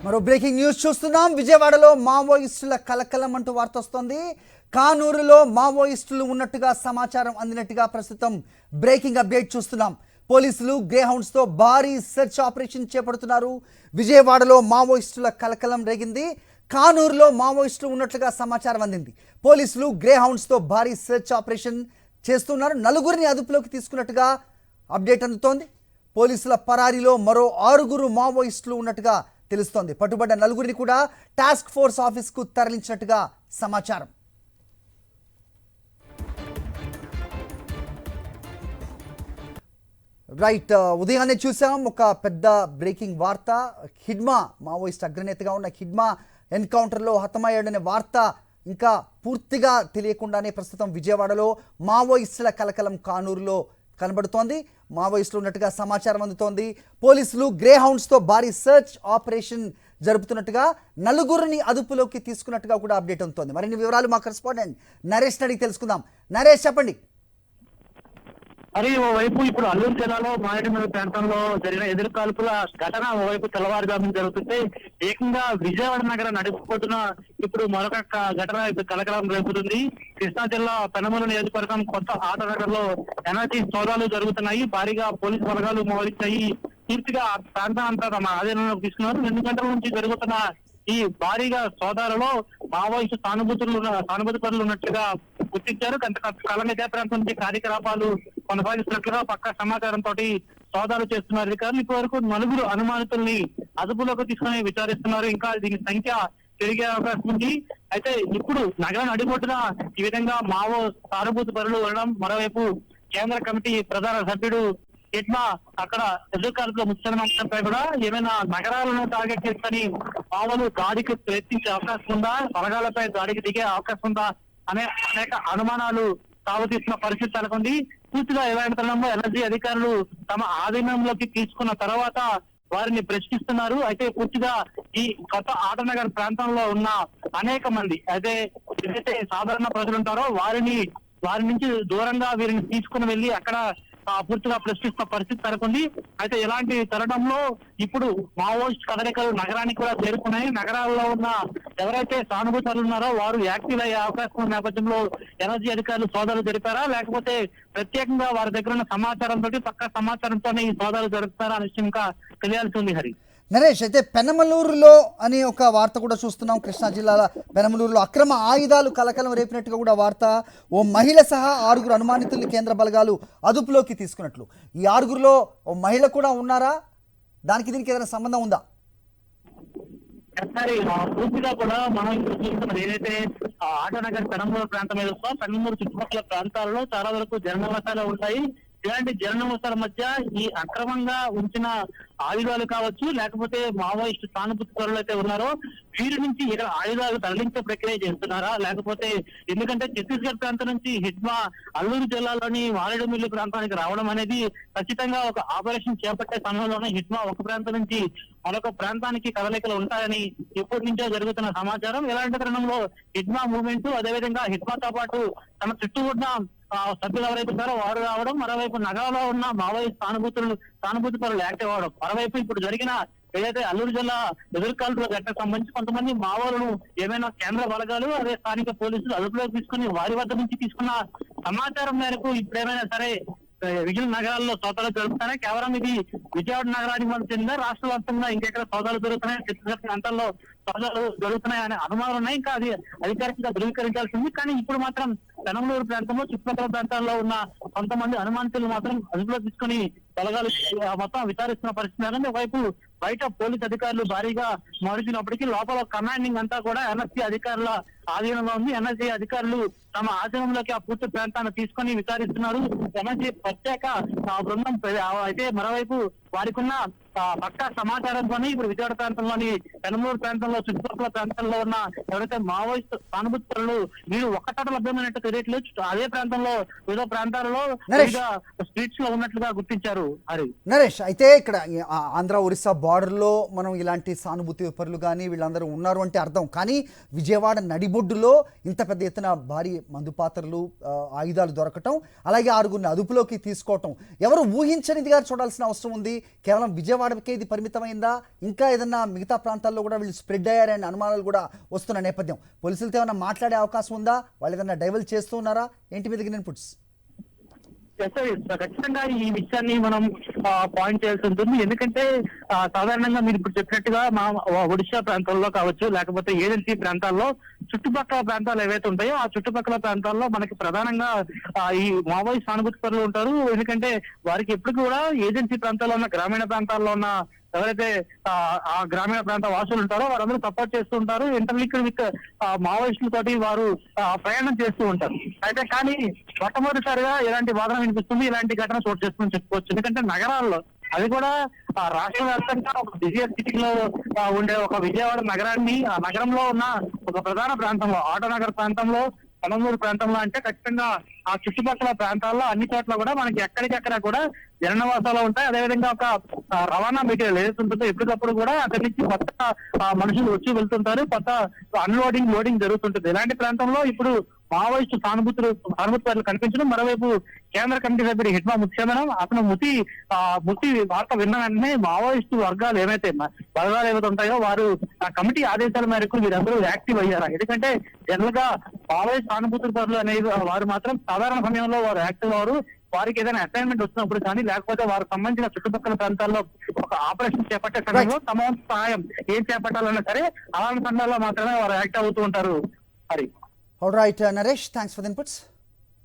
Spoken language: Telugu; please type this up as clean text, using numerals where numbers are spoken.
మరో బ్రేకింగ్ న్యూస్ చూస్తున్నాం. విజయవాడలో మావోయిస్టుల కలకలం అంటూ వార్త వస్తోంది. కానూరులో మావోయిస్టులు ఉన్నట్టుగా సమాచారం అందినట్టుగా ప్రస్తుతం బ్రేకింగ్ అప్డేట్ చూస్తున్నాం. పోలీసులు గ్రే హౌండ్స్తో భారీ సెర్చ్ ఆపరేషన్ చేపడుతున్నారు. విజయవాడలో మావోయిస్టుల కలకలం రేగింది. కానూరులో మావోయిస్టులు ఉన్నట్లుగా సమాచారం అందింది. పోలీసులు గ్రే హౌండ్స్తో భారీ సెర్చ్ ఆపరేషన్ చేస్తున్నారు. నలుగురిని అదుపులోకి తీసుకున్నట్టుగా అప్డేట్ అందుతోంది. పోలీసుల పరారీలో మరో 6 మావోయిస్టులు ఉన్నట్టుగా తెలుస్తోంది. పట్టుబడ్డ నలుగురిని కూడా టాస్క్ ఫోర్స్ ఆఫీస్కు తరలించినట్టుగా సమాచారం. రైట్, ఉదయాన్నే చూసాం ఒక పెద్ద బ్రేకింగ్ వార్త. హిడ్మా మావోయిస్ట్ అగ్రనేతగా ఉన్న హిడ్మా ఎన్కౌంటర్లో హతమయ్యాడనే వార్త ఇంకా పూర్తిగా తెలియకుండానే ప్రస్తుతం విజయవాడలో మావోయిస్టుల కలకలం కానూరులో కనబడుతోంది. మావోయిస్టులు ఉన్నట్టుగా సమాచారం అందుతోంది. పోలీసులు గ్రే హౌండ్స్తో భారీ సెర్చ్ ఆపరేషన్ జరుపుతున్నట్టుగా నలుగురిని అదుపులోకి తీసుకున్నట్టుగా కూడా అప్డేట్ అందుతోంది. మరిన్ని వివరాలు మా కరెస్పాండెంట్ నరేష్ అడిగి తెలుసుకుందాం. నరేష్, చెప్పండి. మరి ఓవైపు ఇప్పుడు అల్లూరు జిల్లాలో మారేడుమిల్లి ప్రాంతంలో జరిగిన ఎదురుకాల్పుల ఘటన ఓవైపు తెల్లవారుజామున జరుగుతుంటే ఏకంగా విజయవాడ నగరం నడిపిపోతున్న ఇప్పుడు మరొక ఘటన కలకలం రేపుతుంది. కృష్ణా జిల్లా పెనమల నియోజకవర్గం కొత్త ఆటనగర్ లో ఎన్ఆర్టీ సోదాలు జరుగుతున్నాయి. భారీగా పోలీసు బలగాలు మోహరించాయి. పూర్తిగా ప్రాంతం అంతా తమ ఆధీనంలోకి తీసుకున్నారు. 2 గంటల నుంచి జరుగుతున్న ఈ భారీగా సోదాలలో మావోయిస్టు సానుభూతి పరులు ఉన్నట్లుగా గుర్తించారు. కాలంగా ఇదే ప్రాంతం నుంచి కార్యకలాపాలు కొనసాగిస్తున్నట్లుగా పక్కా సమాచారంతో సోదాలు చేస్తున్నారు అధికారులు. ఇప్పటి వరకు 4 అనుమానితుల్ని అదుపులోకి తీసుకుని విచారిస్తున్నారు. ఇంకా దీని సంఖ్య పెరిగే అవకాశం ఉంది. అయితే ఇప్పుడు నగరం అడిగొట్టున ఈ విధంగా మావో సానుభూతి పరులు ఉండడం, మరోవైపు కేంద్ర కమిటీ ప్రధాన సభ్యుడు హిడ్మా అక్కడ ఎదురుకాల్పుల ముఖ్యమైన అంశంపై కూడా ఏమైనా నగరాలను టార్గెట్ చేసుకుని మావోలు దాడికి ప్రయత్నించే అవకాశం ఉందా, బలగాలపై దాడికి దిగే అవకాశం ఉందా అనే అనేక అనుమానాలు సాగుతీస్తున్న పరిస్థితి నెలకొంది. పూర్తిగా ఇలాంటి తరుణంలో ఎన్ఎస్జీ అధికారులు తమ ఆధీనంలోకి తీసుకున్న తర్వాత వారిని ప్రశ్నిస్తున్నారు. అయితే పూర్తిగా ఈ కొత్త ఆటనగర్ ప్రాంతంలో ఉన్న అనేక మంది ఏదైతే సాధారణ ప్రజలు ఉంటారో వారి నుంచి దూరంగా వీరిని తీసుకుని వెళ్లి అక్కడ పూర్తిగా ప్రశ్నిస్తున్న పరిస్థితి నెలకొంది. అయితే ఇలాంటి తరుణంలో ఇప్పుడు మావోయిస్ట్ కదలికలు నగరానికి కూడా చేరుకున్నాయి. నగరాల్లో ఉన్న ఎవరైతే సానుభూతులు ఉన్నారో వారు యాక్టివ్ అయ్యే అవకాశం ఉన్న నేపథ్యంలో ఎన్ఎస్జీ అధికారులు సోదాలు జరిపారా, లేకపోతే ప్రత్యేకంగా వారి దగ్గర ఉన్న సమాచారంతో పక్క సమాచారంతోనే ఈ సోదాలు జరుపుతారా అనే విషయం ఇంకా తెలియాల్సి ఉంది. హరి, నరేష్, అయితే పెనమలూరులో అనే ఒక వార్త కూడా చూస్తున్నాం. కృష్ణా జిల్లాల పెనమలూరులో అక్రమ ఆయుధాలు కలకలం రేపినట్టుగా కూడా వార్త. ఓ మహిళ సహా 6 అనుమానితుల్ని కేంద్ర బలగాలు అదుపులోకి తీసుకున్నట్లు. ఈ 6లో ఓ మహిళ కూడా ఉన్నారా? దీనికి ఏదైనా సంబంధం ఉందా? పూర్తిగా కూడా మనం ఇప్పుడు చూస్తున్నది ఏదైతే ఆటనగర్ పెనమలూరు ప్రాంతం మీద పెనమలూరు చుట్టుపక్కల ప్రాంతాల్లో చాలా వరకు జననివాసాలు ఉంటాయి. ఇలాంటి జననివాసాల మధ్య ఈ అక్రమంగా ఉంచిన ఆయుధాలు కావచ్చు, లేకపోతే మావోయిస్టు సానుభూతి పరులు అయితే ఉన్నారో వీరి నుంచి ఇక్కడ ఆయుధాలు తరలించే ప్రక్రియ చేస్తున్నారా, లేకపోతే ఎందుకంటే ఛత్తీస్గఢ్ ప్రాంతం నుంచి హిడ్మా అల్లూరు జిల్లాలోని మారేడుమిల్లి ప్రాంతానికి రావడం అనేది ఖచ్చితంగా ఒక ఆపరేషన్ చేపట్టే సమయంలోనే హిడ్మా ఒక ప్రాంతం నుంచి మరొక ప్రాంతానికి కదలికలు ఉంటాయని ఎప్పటి నుంచో జరుగుతున్న సమాచారం. ఇలాంటి తరుణంలో హిడ్మా మూవ్మెంట్, అదేవిధంగా హిడ్మాతో పాటు తమ చుట్టూ ఉన్న సభ్యులు ఎవరైతే ఉన్నారో వారు రావడం, మరోవైపు నగరంలో ఉన్న మావోయిస్ట్ సానుభూతి పరులు యాక్టివ్ అవడం, మరోవైపు ఇప్పుడు జరిగిన ఏదైతే అల్లూరు జిల్లా ఎదురుకాల్పుల ఘటనకు సంబంధించి కొంతమంది మావోలను ఏమైనా కేంద్ర బలగాలు అదే స్థానిక పోలీసులు అదుపులోకి తీసుకుని వారి వద్ద నుంచి తీసుకున్న సమాచారం మేరకు ఇప్పుడు ఏమైనా సరే విజయ నగరాల్లో సోదాలు జరుగుతున్నాయి. కేవలం ఇది విజయవాడ నగరానికి మనం చెందిన రాష్ట్ర వ్యాప్తంగా ఇంకెక్కడ సోదాలు జరుగుతున్నాయి, ఛత్తీస్గఢ్ ప్రాంతాల్లో సోదాలు జరుగుతున్నాయి అనే అనుమానాలు ఉన్నాయి. ఇంకా అది అధికారికంగా ధృవీకరించాల్సింది. కానీ ఇప్పుడు మాత్రం పెనమలూరు ప్రాంతంలో చుట్టుపక్కల ప్రాంతాల్లో ఉన్న కొంతమంది అనుమానితులు మాత్రం అదుపులో తీసుకుని బలగాలు మొత్తం విచారిస్తున్న పరిస్థితి. ఒకవైపు బయట పోలీసు అధికారులు భారీగా మోహరించినప్పటికీ లోపల కమాండింగ్ అంతా కూడా ఎన్ఎస్జీ అధికారుల ఆధీనంలో ఉంది. ఎన్ఎస్జీ అధికారులు తమ ఆధీనంలోకి ఆ పూర్తి ప్రాంతాన్ని తీసుకొని విచారిస్తున్నారు. ఎన్ఎస్జీ ప్రత్యేక బృందం అయితే మరోవైపు వారికి ఉన్న పక్కా సమాచారంతోనే ఇప్పుడు విజయవాడ ప్రాంతంలోని పెనమలూరు ప్రాంతంలో చుట్టుపక్కల ప్రాంతాల్లో ఉన్న ఎవరైతే మావోయిస్ట్ సానుభూతి పరులు వీరు ఒక్కట లభ్యమైనట్టు తెలియట్లేదు. అదే ప్రాంతంలో వివిధ ప్రాంతాలలో స్ట్రీట్స్ లో ఉన్నట్లుగా గుర్తించారు. హరి, నరేష్, అయితే ఇక్కడ ఆంధ్ర ఒరిస్సా బార్డర్లో మనం ఇలాంటి సానుభూతి పరులు కానీ వీళ్ళందరూ ఉన్నారు అంటే అర్థం. కానీ విజయవాడ నడిబొడ్డులో ఇంత పెద్ద ఎత్తున భారీ మందుపాత్రలు, ఆయుధాలు దొరకటం, అలాగే 6 అదుపులోకి తీసుకోవటం ఎవరు ఊహించనిదిగా చూడాల్సిన అవసరం ఉంది. కేవలం విజయవాడకే ఇది పరిమితమైందా, ఇంకా ఏదన్నా మిగతా ప్రాంతాల్లో కూడా వీళ్ళు స్ప్రెడ్ అయ్యారనే అనుమానాలు కూడా వస్తున్న నేపథ్యం పోలీసులతో ఏమైనా మాట్లాడే అవకాశం ఉందా, వాళ్ళు ఏదైనా డైవల్ చేస్తూ ఉన్నారా, ఏంటి మీద ఇన్పుట్స్? ఖచ్చితంగా ఈ విషయాన్ని మనం పాయింట్ చేయాల్సి ఉంటుంది. ఎందుకంటే సాధారణంగా మీరు ఇప్పుడు చెప్పినట్టుగా మా ఒడిశా ప్రాంతాల్లో కావచ్చు, లేకపోతే ఏజెన్సీ ప్రాంతాల్లో చుట్టుపక్కల ప్రాంతాలు ఏవైతే ఉంటాయో ఆ చుట్టుపక్కల ప్రాంతాల్లో మనకి ప్రధానంగా ఈ మావోయిస్ట్ సానుభూతి పరులు ఉంటారు. ఎందుకంటే వారికి ఎప్పుడు కూడా ఏజెన్సీ ప్రాంతాల్లో ఉన్న గ్రామీణ ప్రాంతాల్లో ఉన్న ఎవరైతే ఆ గ్రామీణ ప్రాంత వాసులు ఉంటారో వారందరూ సపోర్ట్ చేస్తూ ఉంటారు. ఇంటర్లింక్డ్ విత్ మావోయిస్టులతోటి వారు ప్రయాణం చేస్తూ ఉంటారు. అయితే కానీ మొట్టమొదటిసారిగా ఇలాంటి వాదన వినిపిస్తుంది, ఇలాంటి ఘటన చోటు చేస్తుందని చెప్పుకోవచ్చు. ఎందుకంటే నగరాల్లో, అది కూడా రాష్ట్ర వ్యాప్తంగా ఒక బిజియర్ సిటీలో ఉండే ఒక విజయవాడ నగరాన్ని, ఆ నగరంలో ఉన్న ఒక ప్రధాన ప్రాంతంలో, ఆటోనగర్ ప్రాంతంలో, కనమూరు ప్రాంతంలో అంటే ఖచ్చితంగా ఆ చుట్టుపక్కల ప్రాంతాల్లో అన్ని చోట్ల కూడా మనకి ఎక్కడికెక్కడ కూడా జననివాసాలు ఉంటాయి. అదేవిధంగా ఒక రవాణా మెటీరియల్ ఏదైతే ఉంటుందో ఎప్పటికప్పుడు కూడా అక్కడి నుంచి కొత్త మనుషులు వచ్చి వెళ్తుంటారు, కొత్త అన్లోడింగ్ లోడింగ్ జరుగుతుంటుంది. ఇలాంటి ప్రాంతంలో ఇప్పుడు మావోయిస్టు సానుభూతి కనిపించడం, మరోవైపు కేంద్ర కమిటీ సభ్యుడు హిట్మా ముత్యందనం అతను ముతి వార్త విన్న వెంటనే మావోయిస్టు వర్గాలు ఏవైతే ఉంటాయో వారు ఆ కమిటీ ఆదేశాల మేరకు వీరందరూ యాక్టివ్ అయ్యారు. ఎందుకంటే జనరల్ గా మావోయిస్ట్ సానుభూతి పరులు అనేది వారు మాత్రం సాధారణ సమయంలో వారు యాక్టివ్ అవ్వరు. వారికి ఏదైనా అసైన్మెంట్ వచ్చినప్పుడు కానీ, లేకపోతే వారికి సంబంధించిన చుట్టుపక్కల ప్రాంతాల్లో ఒక ఆపరేషన్ చేపట్టే సమయంలో తమ వంతు సహాయం ఏం చేపట్టాలన్నా సరే అలాంటి సమయాల్లో మాత్రమే వారు యాక్టివ్ అవుతూ ఉంటారు. All right Naresh, thanks for the inputs.